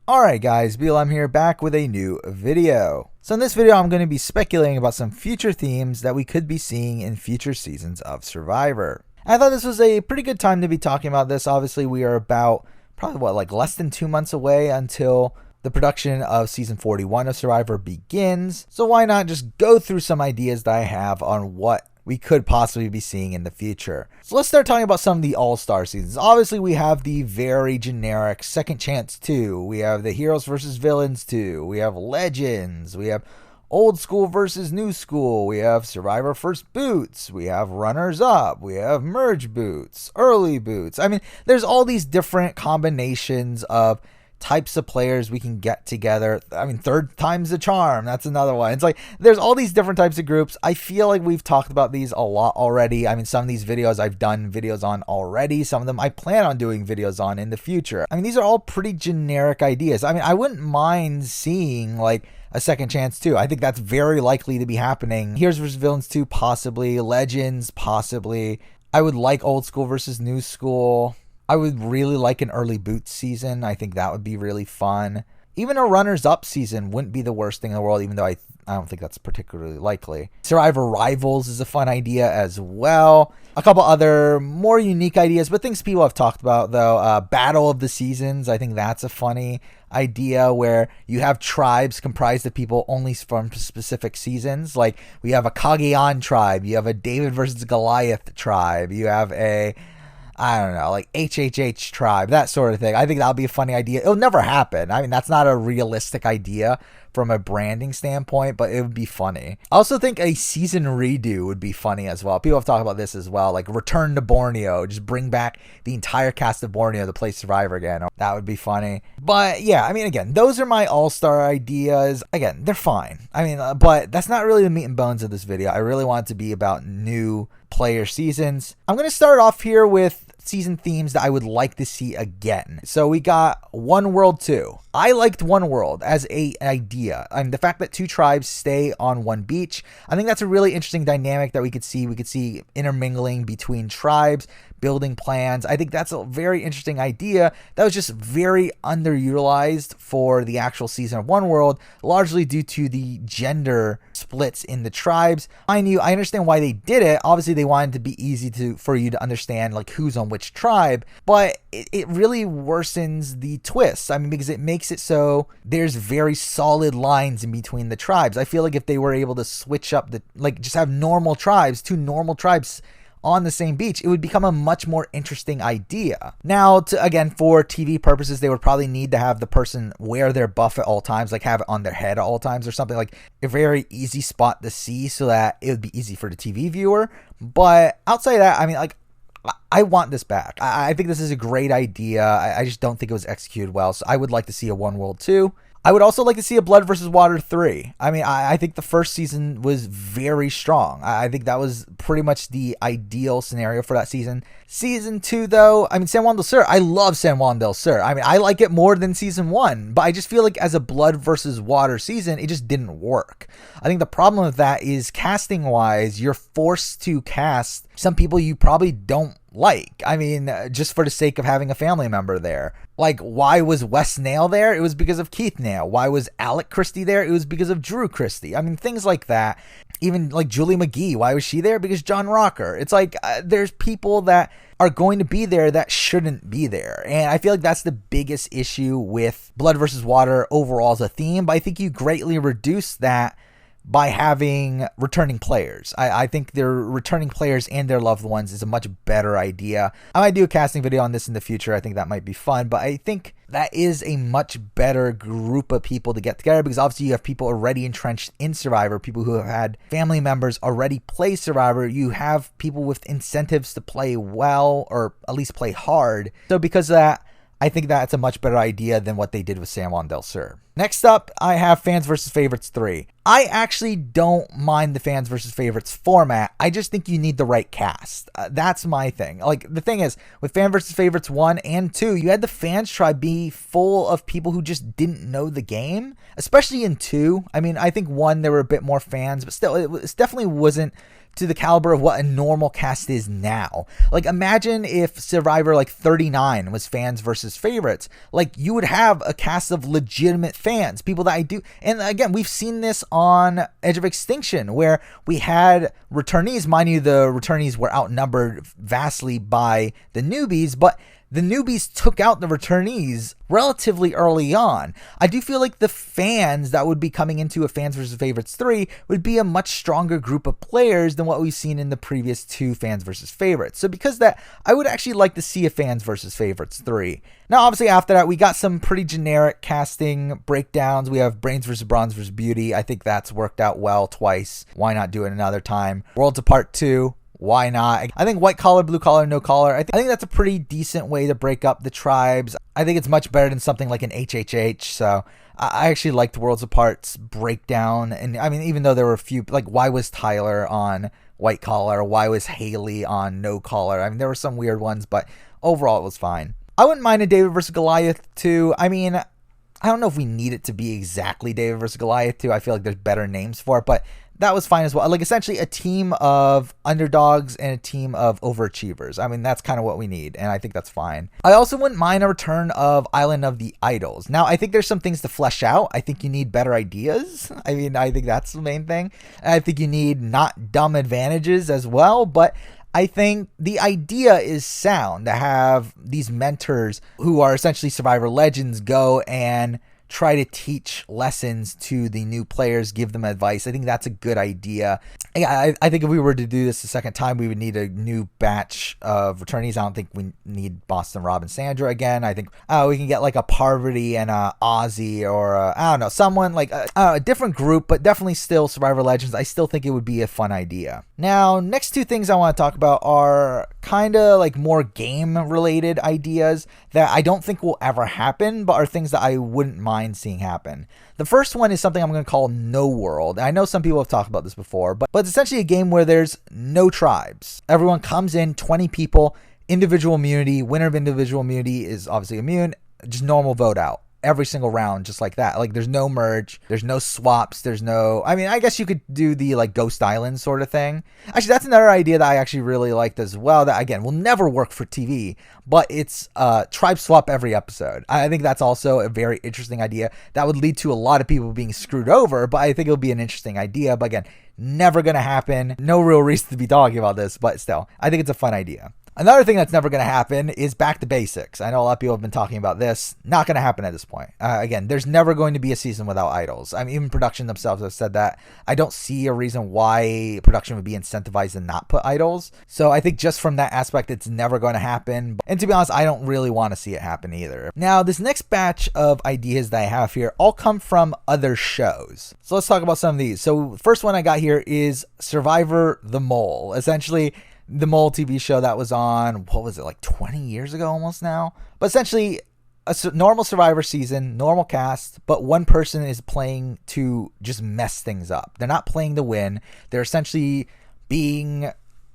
Alright guys, BLM here, back with a new video. So in this video I'm going to be speculating about some future themes that we could be seeing in future seasons of Survivor. I thought this was a pretty good time to be talking about this. Obviously we are about probably less than 2 months away until the production of season 41 of Survivor begins. So why not just go through some ideas that I have on what we could possibly be seeing in the future. So let's start talking about some of the AllStar Seasons. Obviously, we have the very generic Second Chance 2. We have the Heroes versus Villains 2. We have Legends. We have Old School versus New School. We have Survivor First Boots. We have Runners Up. We have Merge Boots, Early Boots. I mean, there's all these different combinations of types of players we can get together. I mean, third time's the charm. That's another one. It's like there's all these different types of groups. I feel like we've talked about these a lot already. I mean, some of these videos I've done videos on already. Some of them I plan on doing videos on in the future. I mean, these are all pretty generic ideas. I mean, I wouldn't mind seeing like a Second Chance 2. I think that's very likely to be happening. Heroes vs. Villains 2, possibly. Legends, possibly. I would like Old School versus New School. I would really like an Early Boots season. I think that would be really fun. Even a Runners Up season wouldn't be the worst thing in the world, even though I don't think that's particularly likely. Survivor Rivals is a fun idea as well. A couple other more unique ideas, but things people have talked about though. Battle of the Seasons. I think that's a funny idea where you have tribes comprised of people only from specific seasons. Like we have a Cagayan tribe. You have a David versus Goliath tribe. You have a like HHH tribe, that sort of thing. I think that'll be a funny idea. It'll never happen. I mean, that's not a realistic idea from a branding standpoint, but it would be funny. I also think a season redo would be funny as well. People have talked about this as well, like Return to Borneo. Just bring back the entire cast of Borneo to play Survivor again. That would be funny. But yeah, I mean, again, those are my all-star ideas. Again, they're fine. I mean, but that's not really the meat and bones of this video. I really want it to be about new player seasons. I'm going to start off here with season themes that I would like to see again. So we got One World 2. I liked One World as an idea. I mean, the fact that two tribes stay on one beach, I think that's a really interesting dynamic that we could see. We could see intermingling between tribes, building plans. I think that's a very interesting idea that was just very underutilized for the actual season of One World, largely due to the gender splits in the tribes. I understand why they did it. Obviously, they wanted to be easy for you to understand like who's on which tribe, but it really worsens the twist. I mean, because it makes it so there's very solid lines in between the tribes. I feel like if they were able to switch up just have normal tribes, two normal tribes on the same beach, it would become a much more interesting idea. Now, again, for TV purposes, they would probably need to have the person wear their buff at all times, like have it on their head at all times or something, like a very easy spot to see so that it would be easy for the TV viewer. But outside of that, I mean, like, I want this back. I think this is a great idea. I just don't think it was executed well. So I would like to see a One World 2. I would also like to see a Blood versus Water 3. I mean, I think the first season was very strong. I think that was pretty much the ideal scenario for that season. Season 2, though, I mean, San Juan del Sur, I love San Juan del Sur. I mean, I like it more than season 1, but I just feel like as a Blood versus Water season, it just didn't work. I think the problem with that is casting-wise, you're forced to cast some people you probably don't like. I mean, just for the sake of having a family member there. Like, why was Wes Nail there? It was because of Keith Nail. Why was Alec Christie there? It was because of Drew Christie. I mean, things like that. Even like Julie McGee, why was she there? Because John Rocker. It's like there's people that are going to be there that shouldn't be there. And I feel like that's the biggest issue with Blood versus Water overall as a theme. But I think you greatly reduce that by having returning players. I think their returning players and their loved ones is a much better idea. I might do a casting video on this in the future. I think that might be fun, but I think that is a much better group of people to get together because obviously you have people already entrenched in Survivor, people who have had family members already play Survivor. You have people with incentives to play well or at least play hard. So because of that, I think that's a much better idea than what they did with San Juan del Sur. Next up, I have Fans vs. Favorites 3. I actually don't mind the Fans vs. Favorites format. I just think you need the right cast. That's my thing. Like, the thing is, with Fan vs. Favorites 1 and 2, you had the fans tribe be full of people who just didn't know the game, especially in 2. I mean, I think 1, there were a bit more fans, but still, it definitely wasn't to the caliber of what a normal cast is now. Like, imagine if Survivor 39 was Fans versus Favorites. Like, you would have a cast of legitimate fans, people that I do. And again, we've seen this on Edge of Extinction, where we had returnees. Mind you, the returnees were outnumbered vastly by the newbies, but the newbies took out the returnees relatively early on. I do feel like the fans that would be coming into a Fans vs. Favorites 3 would be a much stronger group of players than what we've seen in the previous 2 Fans vs. Favorites. So because of that, I would actually like to see a Fans vs. Favorites 3. Now, obviously, after that, we got some pretty generic casting breakdowns. We have Brains vs. Bronze vs. Beauty. I think that's worked out well twice. Why not do it another time? Worlds Apart 2. Why not? I think white collar, blue collar, no collar. I think that's a pretty decent way to break up the tribes. I think it's much better than something like an HHH. So I actually liked Worlds Apart's breakdown. And I mean, even though there were a few, like, why was Tyler on white collar? Why was Haley on no collar? I mean, there were some weird ones, but overall it was fine. I wouldn't mind a David versus Goliath too. I mean, I don't know if we need it to be exactly David versus Goliath too. I feel like there's better names for it, but that was fine as well. Like, essentially a team of underdogs and a team of overachievers. I mean, that's kind of what we need, and I think that's fine. I also wouldn't mind a return of Island of the Idols. Now, I think there's some things to flesh out. I think you need better ideas. I mean, I think that's the main thing. And I think you need not dumb advantages as well, but I think the idea is sound to have these mentors who are essentially Survivor legends go and try to teach lessons to the new players, give them advice. I think that's a good idea. Yeah, I think if we were to do this a second time, we would need a new batch of returnees. I don't think we need Boston Rob and Sandra again. I think we can get like a Parvati and a Ozzy, or I don't know, someone like a different group, but definitely still Survivor Legends. I still think it would be a fun idea. Now, next two things I want to talk about are kind of like more game related ideas that I don't think will ever happen, but are things that I wouldn't mind seeing happen. The first one is something I'm going to call No World. I know some people have talked about this before, but it's essentially a game where there's no tribes. Everyone comes in, 20 people, individual immunity. Winner of individual immunity is obviously immune. Just normal vote out every single round, just like that. Like, there's no merge, there's no swaps, there's no, I mean, I guess you could do the like Ghost Island sort of thing. Actually, that's another idea that I actually really liked as well, that again will never work for TV, but it's tribe swap every episode. I think that's also a very interesting idea that would lead to a lot of people being screwed over, but I think it'll be an interesting idea. But again, never gonna happen. No real reason to be talking about this, but still, I think it's a fun idea. Another thing that's never going to happen is back to basics. I know a lot of people have been talking about this. Not going to happen at this point. Again, there's never going to be a season without idols. I mean, even production themselves have said that. I don't see a reason why production would be incentivized to not put idols. So I think just from that aspect, it's never going to happen. And to be honest, I don't really want to see it happen either. Now, this next batch of ideas that I have here all come from other shows. So let's talk about some of these. So first one I got here is Survivor the Mole. Essentially, the Mole TV show that was on, what was it, like 20 years ago almost now? But essentially, a normal Survivor season, normal cast, but one person is playing to just mess things up. They're not playing to win. They're essentially being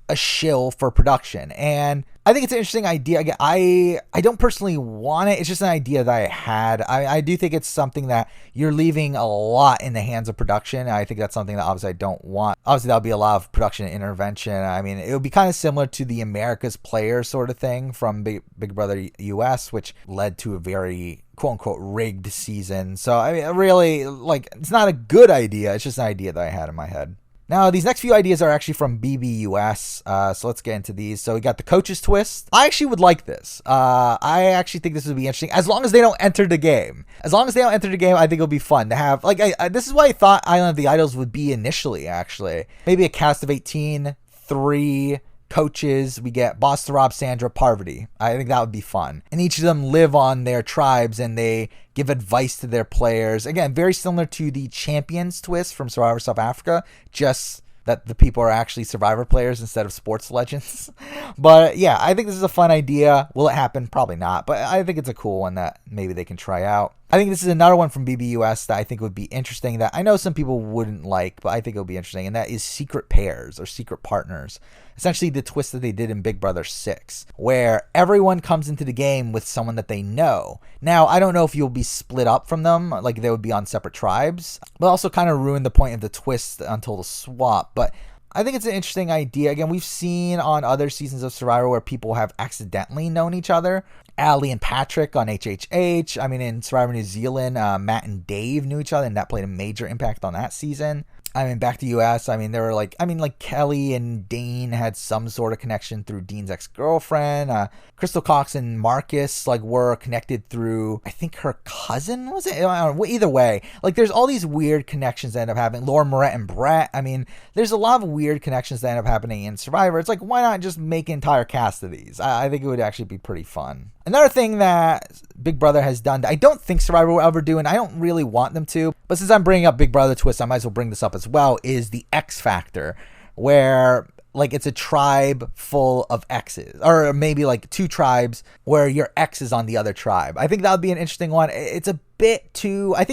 a shill for production. And I think it's an interesting idea. Again, I don't personally want it. It's just an idea that I had. I do think it's something that you're leaving a lot in the hands of production. I think that's something that obviously I don't want. Obviously, that'll be a lot of production intervention. I mean, it would be kind of similar to the America's Player sort of thing from Big Brother US, which led to a very quote-unquote rigged season. So, I mean, really, like, it's not a good idea. It's just an idea that I had in my head. Now, these next few ideas are actually from BBUS, so let's get into these. So we got the coach's twist. I actually would like this. I actually think this would be interesting, as long as they don't enter the game. As long as they don't enter the game, I think it'll be fun to have. Like, this is what I thought Island of the Idols would be initially, actually. Maybe a cast of 18, 3 coaches. We get Boston Rob, Sandra, Parvati. I think that would be fun. And each of them live on their tribes and they give advice to their players. Again, very similar to the Champions twist from Survivor South Africa, just that the people are actually Survivor players instead of sports legends. But yeah, I think this is a fun idea. Will it happen? Probably not. But I think it's a cool one that maybe they can try out. I think this is another one from BBUS that I think would be interesting, that I know some people wouldn't like, but I think it'll be interesting, and that is secret pairs or secret partners. Essentially the twist that they did in Big Brother 6, where everyone comes into the game with someone that they know. Now, I don't know if you'll be split up from them, like they would be on separate tribes, but also kind of ruin the point of the twist until the swap. But I think it's an interesting idea. Again, we've seen on other seasons of Survivor where people have accidentally known each other. Ali and Patrick on HHH. I mean, in Survivor New Zealand, Matt and Dave knew each other, and that played a major impact on that season. I mean, back to US, I mean, there were like Kelly and Dane had some sort of connection through Dean's ex-girlfriend. Crystal Cox and Marcus, like, were connected through, I think her cousin, was it? I don't know. Either way, like, there's all these weird connections that end up happening. Laura Moret and Brett. I mean, there's a lot of weird connections that end up happening in Survivor. It's like, why not just make an entire cast of these? I think it would actually be pretty fun. Another thing that Big Brother has done that I don't think Survivor will ever do, and I don't really want them to, but since I'm bringing up Big Brother twist, I might as well bring this up as well, is the XFactor, where like it's a tribe full of X's, or maybe like two tribes where your X is on the other tribe. I think that would be an interesting one. I think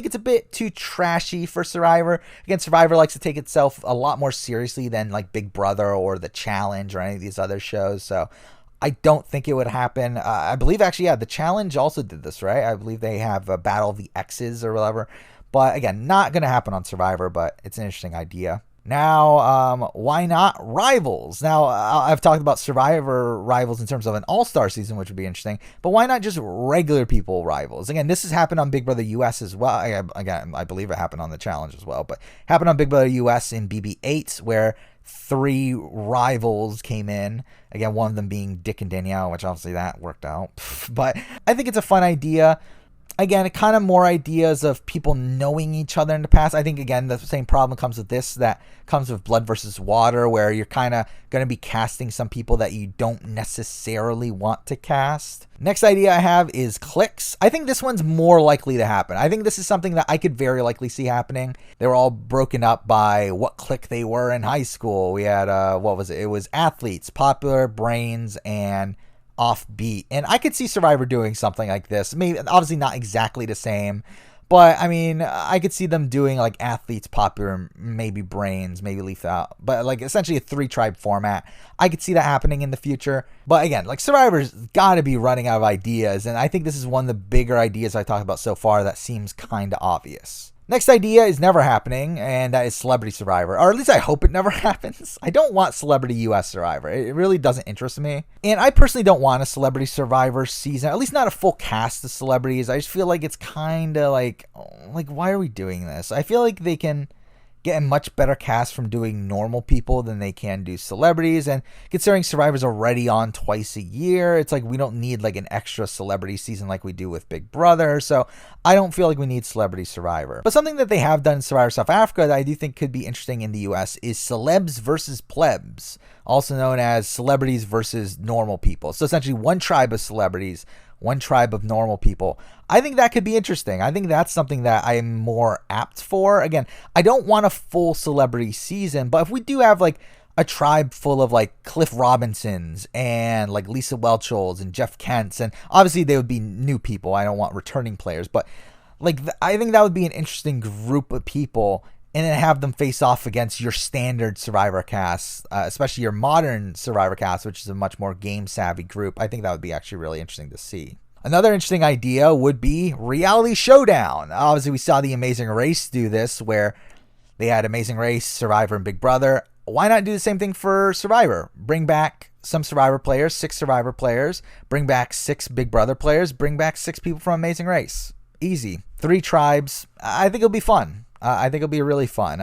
it's a bit too trashy for Survivor. Again, Survivor likes to take itself a lot more seriously than like Big Brother or The Challenge or any of these other shows, so I don't think it would happen. I believe actually, yeah, The Challenge also did this, right? I believe they have a Battle of the X's or whatever. But again, not going to happen on Survivor, but it's an interesting idea. Now, why not rivals? Now, I've talked about Survivor rivals in terms of an AllStar season, which would be interesting. But why not just regular people rivals? Again, this has happened on Big Brother US as well. I believe it happened on The Challenge as well. But happened on Big Brother US in BB8, where 3 rivals came in. Again, one of them being Dick and Danielle, which obviously that worked out. But I think it's a fun idea. Again, kind of more ideas of people knowing each other in the past. I think, again, the same problem comes with this that comes with Blood versus Water, where you're kind of going to be casting some people that you don't necessarily want to cast. Next idea I have is cliques. I think this one's more likely to happen. I think this is something that I could very likely see happening. They were all broken up by what clique they were in high school. We had, what was it? It was athletes, popular, brains, and offbeat. And I could see Survivor doing something like this. Maybe, obviously not exactly the same, but I mean, I could see them doing like athletes, popular, maybe brains, maybe leave out, but like essentially a 3-tribe format. I could see that happening in the future. But again, like Survivor's got to be running out of ideas, and I think this is one of the bigger ideas I talked about so far that seems kind of obvious. Next idea is never happening, and that is Celebrity Survivor. Or at least I hope it never happens. I don't want Celebrity US Survivor. It really doesn't interest me. And I personally don't want a Celebrity Survivor season, at least not a full cast of celebrities. I just feel like it's kind of like, why are we doing this? I feel like they can get a much better cast from doing normal people than they can do celebrities. And considering Survivor's already on twice a year, it's like we don't need like an extra celebrity season like we do with Big Brother. So I don't feel like we need Celebrity Survivor. But something that they have done in Survivor South Africa that I do think could be interesting in the US is celebs versus plebs, also known as celebrities versus normal people. So essentially one tribe of celebrities, one tribe of normal people. I think that could be interesting. I think that's something that I'm more apt for. Again, I don't want a full celebrity season, but if we do have like a tribe full of like Cliff Robinsons and like Lisa Welchels and Jeff Kents, and obviously they would be new people. I don't want returning players, but like I think that would be an interesting group of people, and then have them face off against your standard Survivor cast, especially your modern Survivor cast, which is a much more game-savvy group. I think that would be actually really interesting to see. Another interesting idea would be reality showdown. Obviously, we saw The Amazing Race do this, where they had Amazing Race, Survivor, and Big Brother. Why not do the same thing for Survivor? Bring back some Survivor players, 6 Survivor players, bring back 6 Big Brother players, bring back 6 people from Amazing Race. Easy. 3 tribes. I think it'll be fun. I think it'll be really fun.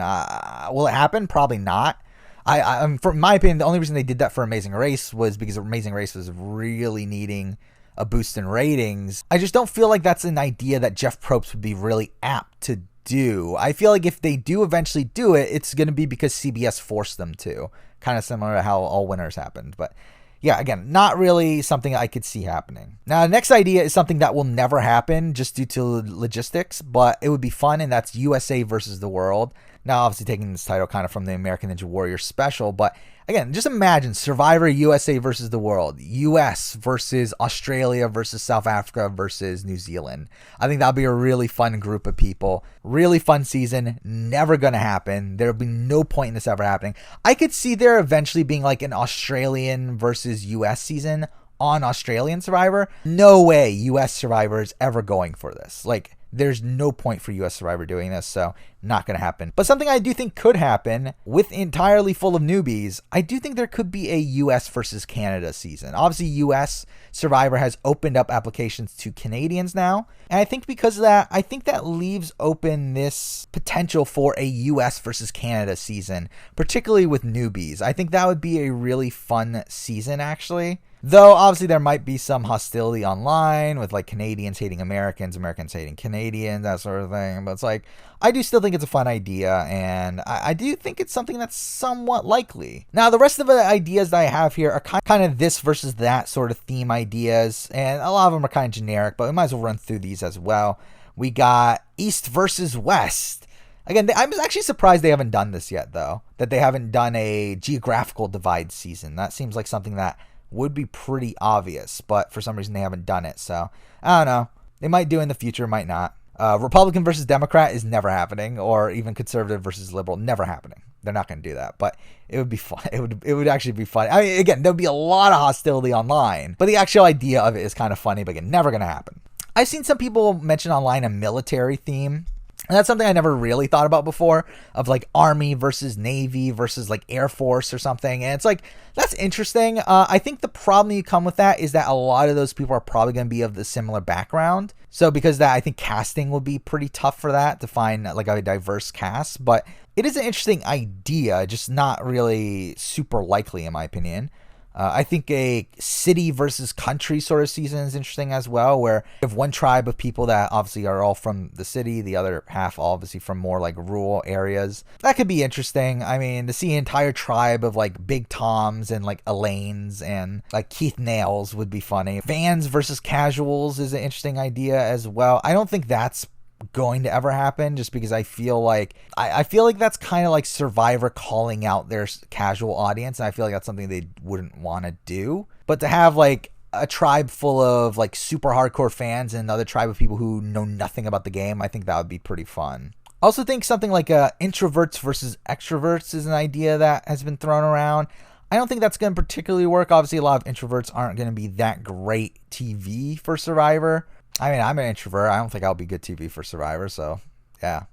Will it happen? Probably not. For my opinion, the only reason they did that for Amazing Race was because Amazing Race was really needing a boost in ratings. I just don't feel like that's an idea that Jeff Probst would be really apt to do. I feel like if they do eventually do it, it's going to be because CBS forced them to. Kind of similar to how All Winners happened. But yeah, again, not really something I could see happening. Now, the next idea is something that will never happen just due to logistics, but it would be fun, and that's USA versus the world. Now, obviously taking this title kind of from the American Ninja Warrior special, but again, just imagine Survivor USA versus the world, US versus Australia versus South Africa versus New Zealand. I think that'll be a really fun group of people. Really fun season. Never going to happen. There'll be no point in this ever happening. I could see there eventually being like an Australian versus US season on Australian Survivor. No way US Survivor is ever going for this. Like, there's no point for US Survivor doing this, so not going to happen. But something I do think could happen with entirely full of newbies, I do think there could be a US versus Canada season. Obviously, US Survivor has opened up applications to Canadians now. And I think because of that, I think that leaves open this potential for a US versus Canada season, particularly with newbies. I think that would be a really fun season, actually. Though, obviously, there might be some hostility online with, like, Canadians hating Americans, Americans hating Canadians, that sort of thing. But it's like, I do still think it's a fun idea, and I do think it's something that's somewhat likely. Now, the rest of the ideas that I have here are kind of this versus that sort of theme ideas, and a lot of them are kind of generic, but we might as well run through these as well. We got East versus West. Again, I'm actually surprised they haven't done this yet, though, that they haven't done a geographical divide season. That seems like something that would be pretty obvious, but for some reason they haven't done it. So I don't know. They might do in the future, might not. Republican versus Democrat is never happening, or even conservative versus liberal, never happening. They're not going to do that, but it would be fun. It would actually be fun. I mean, again, there'd be a lot of hostility online, but the actual idea of it is kind of funny, but again, never going to happen. I've seen some people mention online a military theme. And that's something I never really thought about before, of like Army versus Navy versus like Air Force or something. And it's like, that's interesting. I think the problem you come with that is that a lot of those people are probably going to be of the similar background. So because of that, I think casting will be pretty tough for that, to find like a diverse cast. But it is an interesting idea, just not really super likely in my opinion. I think a city versus country sort of season is interesting as well, where you have one tribe of people that obviously are all from the city, the other half obviously from more like rural areas. That could be interesting. I mean, to see an entire tribe of like Big Toms and like Elaines and like Keith Nails would be funny. Fans versus casuals is an interesting idea as well. I don't think that's going to ever happen, just because I feel like that's kind of like Survivor calling out their casual audience, and I feel like that's something they wouldn't want to do. But to have like a tribe full of like super hardcore fans and another tribe of people who know nothing about the game, I think that would be pretty fun. I also think something like introverts versus extroverts is an idea that has been thrown around. I don't think that's going to particularly work. Obviously, a lot of introverts aren't going to be that great TV for Survivor. I mean, I'm an introvert. I don't think I'll be good TV for Survivor, so yeah.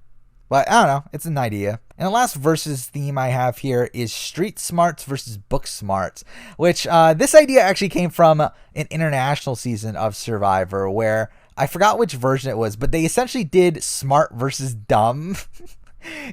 But I don't know. It's an idea. And the last versus theme I have here is Streetsmart versus Booksmart, which this idea actually came from an international season of Survivor, where I forgot which version it was, but they essentially did smart versus dumb.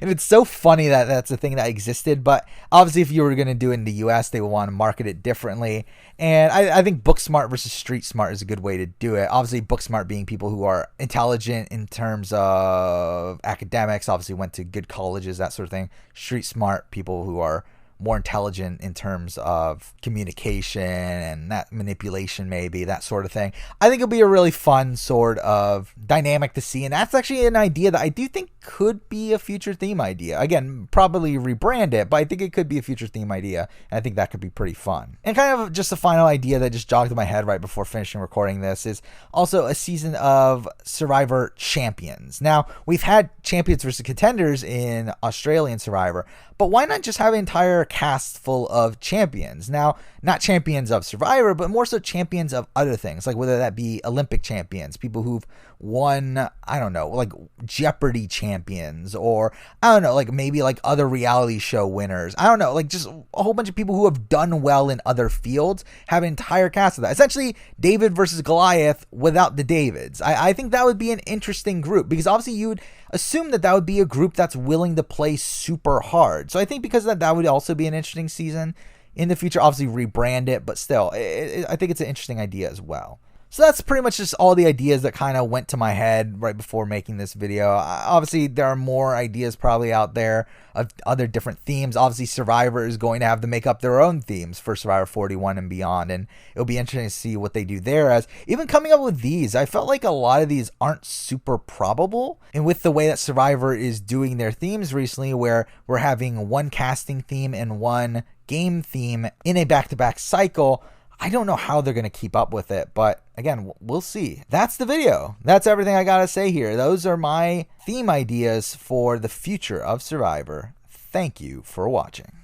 And it's so funny that that's a thing that existed. But obviously, if you were going to do it in the US, they would want to market it differently. And I think Booksmart versus Streetsmart is a good way to do it. Obviously, Booksmart being people who are intelligent in terms of academics, obviously went to good colleges, that sort of thing. Streetsmart, people who are more intelligent in terms of communication and that manipulation, maybe that sort of thing. I think it'll be a really fun sort of dynamic to see, and that's actually an idea that I do think could be a future theme idea. Again, probably rebrand it, but I think it could be a future theme idea, and I think that could be pretty fun. And kind of just a final idea that just jogged in my head right before finishing recording this is also a season of Survivor Champions. Now, we've had champions versus contenders in Australian Survivor, but why not just have an entire cast full of champions? Now, not champions of Survivor, but more so champions of other things, like whether that be Olympic champions, people who've won, I don't know, like Jeopardy champions, or I don't know, like maybe like other reality show winners. I don't know, like just a whole bunch of people who have done well in other fields, have an entire cast of that. Essentially, David versus Goliath without the Davids. I think that would be an interesting group, because obviously you would assume that would be a group that's willing to play super hard. So I think because of that would also be an interesting season in the future. Obviously rebrand it, but still, I think it's an interesting idea as well. So that's pretty much just all the ideas that kind of went to my head right before making this video. Obviously, there are more ideas probably out there of other different themes. Obviously, Survivor is going to have to make up their own themes for Survivor 41 and beyond, and it'll be interesting to see what they do there. As even coming up with these, I felt like a lot of these aren't super probable. And with the way that Survivor is doing their themes recently, where we're having one casting theme and one game theme in a back-to-back cycle, I don't know how they're going to keep up with it, but again, we'll see. That's the video. That's everything I got to say here. Those are my theme ideas for the future of Survivor. Thank you for watching.